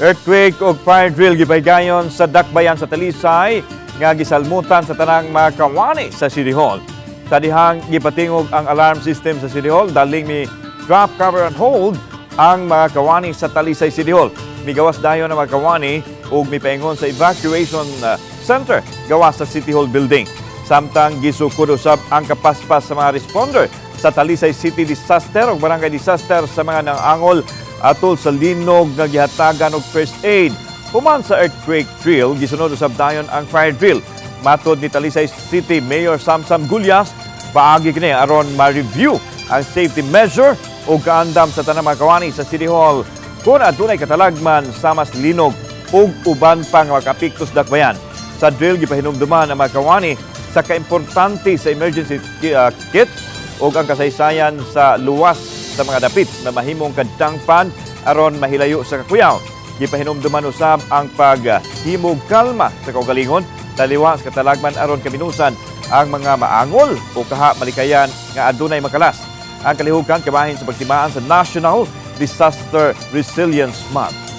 Earthquake o fire drill gipaygayon sa dakbayan sa Talisay nga gisalmutan sa tanang mga kawani sa City Hall. Sa dihang gipatingog ang alarm system sa City Hall, daling mi drop, cover and hold ang mga kawani sa Talisay City Hall. Migawas dayon ang mga kawani ug mipaingon sa evacuation center gawas sa City Hall building. Samtang gisukod usab ang kapaspas sa mga responder sa Talisay City Disaster o Barangay Disaster sa mga nangangol atol sa linog nga gihatagan og first aid. Human sa earthquake drill, gisunod usab dayon ang fire drill. Matod ni Talisay City Mayor Samsam Gulyas, paagi kini aron ma-review ang safety measure o kaandam sa tanang mga kawani sa City Hall kung adunay katalagman sa mas linog ug uban pang makapiktos dakbayan. Sa drill gipahinumduman ang mga kawani sa kaimportante sa emergency kit ug ang kasaysayan sa luwas sa mga dapit na mahimong kadangpan aron mahilayo sa kakuyaw. Gipahinumduman usab ang paghimog kalma sa kaugalingon taliwa sa katalagman aron kaminusan ang mga maangol o kaha malikayan nga adunay makalas. Ang kalihukan kabahin sa pagtimaan sa National Disaster Resilience Month.